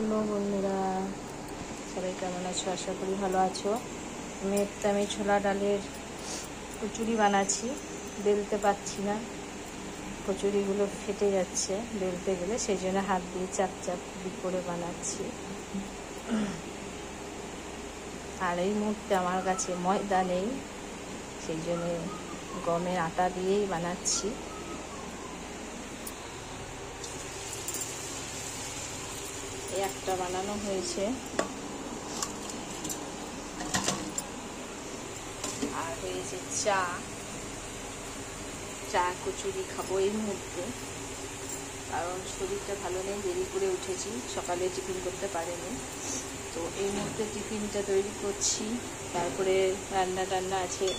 Hello বন্ধুরা, সবাই কেমন আছো? আশা করি ভালো আছো। আমি ছোলা ডালের কচুরি বানাচ্ছি, বেলতে পারছি না, কচুরিগুলো ফেটে যাচ্ছে বেলতে গেলে, সেই জন্য হাত দিয়ে চাপ চাপ করে বানাচ্ছি। আর এই মুহূর্তে আমার কাছে ময়দা নেই, সেই জন্য গমের আটা দিয়েই বানাচ্ছি। একটা বানানো হয়েছে, আর হয়েছে চা কচুরি খাবো এই মুহূর্তে, কারণ শরীরটা ভালো নেই, দেরি করে উঠেছি, সকালে টিফিন করতে পারিনি। তো এই মুহূর্তে টিফিনটা তৈরি করছি, তারপরে রান্না টান্না আছে।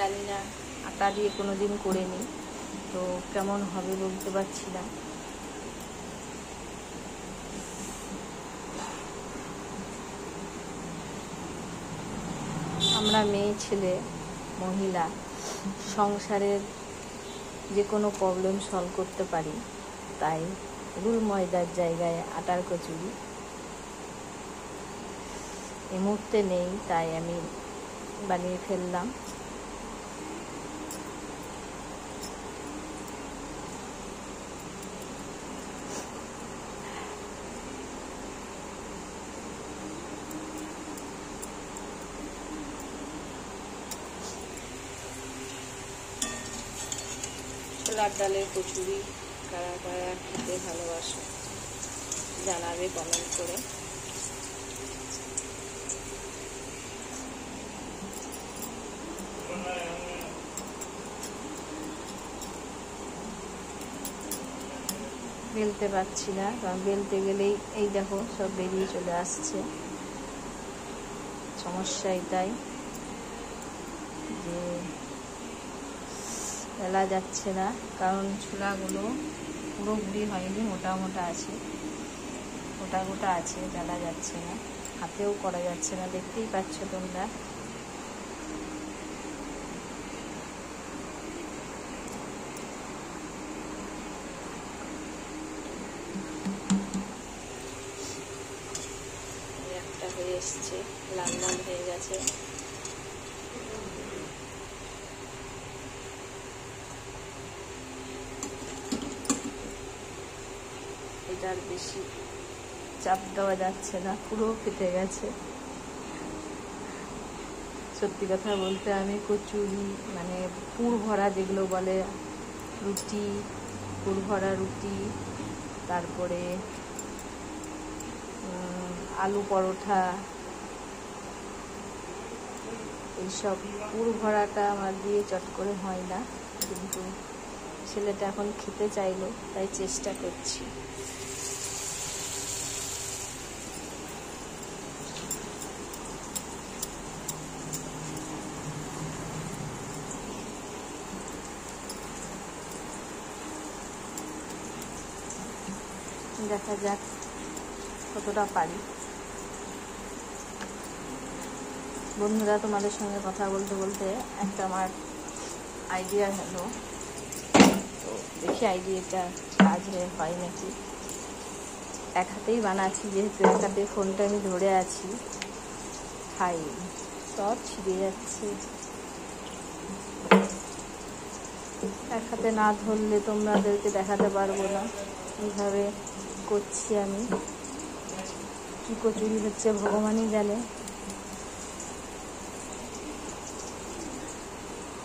জানি না, আটা দিয়ে কোনো দিন করিনি, তো কেমন হবে বলতে পারছি না। আমরা মেয়ে ছেলে মহিলা সংসারের যে কোনো প্রবলেম সলভ করতে পারি, তাই রুল ময়দার জায়গায় আটার কচুরি এই মুহূর্তে নেই, তাই আমি বানিয়ে ফেললাম। ছোলার ডালের কচুরি কারা কারা খেতে ভালোবাসো জানাবে কমেন্ট করে। বেলতে পারছি না, কারণ বেলতে গেলেই এই দেখো সব বেরিয়ে চলে আসছে। সমস্যা এটাই যে বেলা যাচ্ছে না, কারণ ছোলাগুলো পুরোপুরি হয়নি, মোটা মোটা আছে, গোটা গোটা আছে, বেলা যাচ্ছে না, হাতেও করা যাচ্ছে না, দেখতেই পাচ্ছ তোমরা। একটা হয়ে এসছে, লাল লাল হয়ে গেছে। এটার বেশি চাপ দেওয়া যাচ্ছে না, পুরো ফেটে গেছে। সত্যি কথা বলতে আমি কচুরি মানে পুর ভরা যেগুলো বলে রুটি, পুর ভরা রুটি, তারপরে আলু পরোটা, এইসব পুর ভরাটা আমার দিয়ে চট করে হয় না, কিন্তু ছেলেটা এখন খেতে চাইলো, তাই চেষ্টা করছি। দেখা যাক কতটা পারি। বন্ধুরা, তোমাদের সঙ্গে কথা বলতে বলতে একটা আমার আইডিয়া হলো, তো দেখি আইডিয়াটা কাজ হয় নাকি। এক হাতেই বানাচ্ছি, যেহেতু এক হাতে ফোনটা আমি ধরে আছি, সব ছিঁড়ে যাচ্ছে। এক হাতে না ধরলে তোমাদেরকে দেখাতে পারবো না এইভাবে করছি আমি। কি কচুরি হচ্ছে ভগবানই জানে।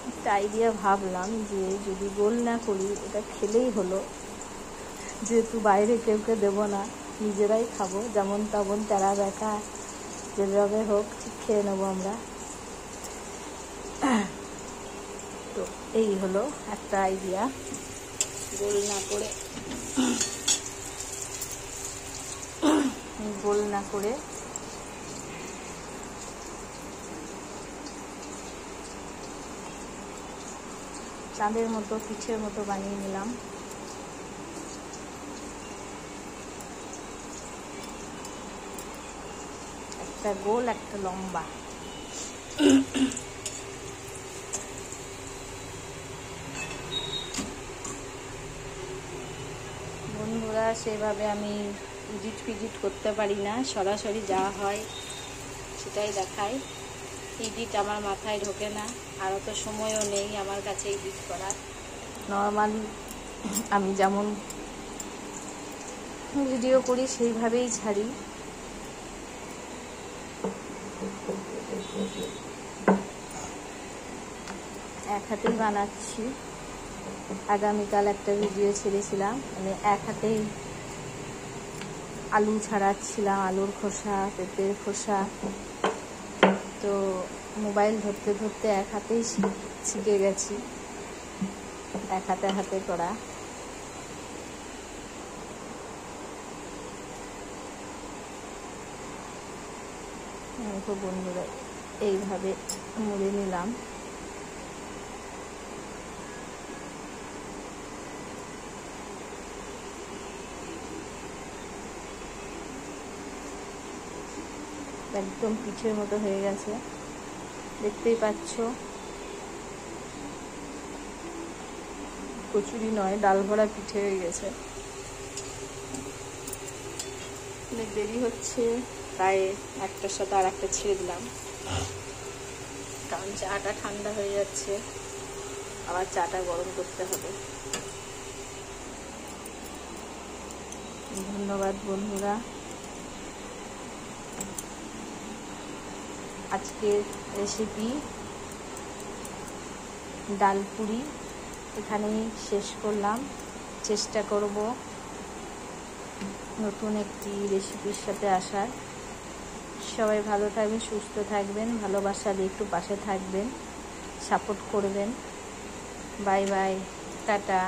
একটা আইডিয়া ভাবলাম যে যদি গোল না করি, এটা খেলেই হলো, যেহেতু বাইরে কেউকে দেবো না, নিজেরাই খাবো, যেমন তেমন তেরা বেঁকা যেভাবে হোক খেয়ে নেবো আমরা। তো এই হলো একটা আইডিয়া, গোল না করে চাঁদের মতো পিঠের মতো বানিয়ে নিলাম। একটা গোল, একটা লম্বা। সেভাবে আমি এডিট ফিডিট করতে পারি না, সরাসরি যা হয় সেটাই দেখাই। এডিট আমার মাথায় ঢোকে না, আর অত সময়ও নেই আমার কাছে এডিট করার। নর্মালি আমি যেমন ভিডিও করি সেইভাবেই ছাড়ি। এক হাতেই বানাচ্ছি। আগামীকাল একটা ভিডিও ছেড়েছিলাম, আমি এক হাতেই আলু ছাড়াচ্ছিলাম, আলুর খোসা, পেঁপের খোসা। তো মোবাইল ধরতে ধরতে এক হাতেই শিখে গেছি, এক হাতে হাতে করা। তো বন্ধুরা এইভাবে মুড়ে নিলাম। একদম পিঠের মতো হয়ে গেছে, দেখতেই পাচ্ছ। কচুরি নয়, ডাল ভরা পিঠে হয়ে গেছে। অনেক দেরি হচ্ছে, তাই একটার সাথে আর একটা ছেড়ে দিলাম, কারণ চাটা ঠান্ডা হয়ে যাচ্ছে, আবার চাটা গরম করতে হবে। ধন্যবাদ বন্ধুরা। আজকের রেসিপি ডাল পুরি এখানেই শেষ করলাম। চেষ্টা করব নতুন একটি রেসিপির সাথে আসার। সবাই ভালো থাকবেন, সুস্থ থাকবেন, ভালোবাসা দিয়ে একটু পাশে থাকবেন, সাপোর্ট করবেন। Bye bye, tata.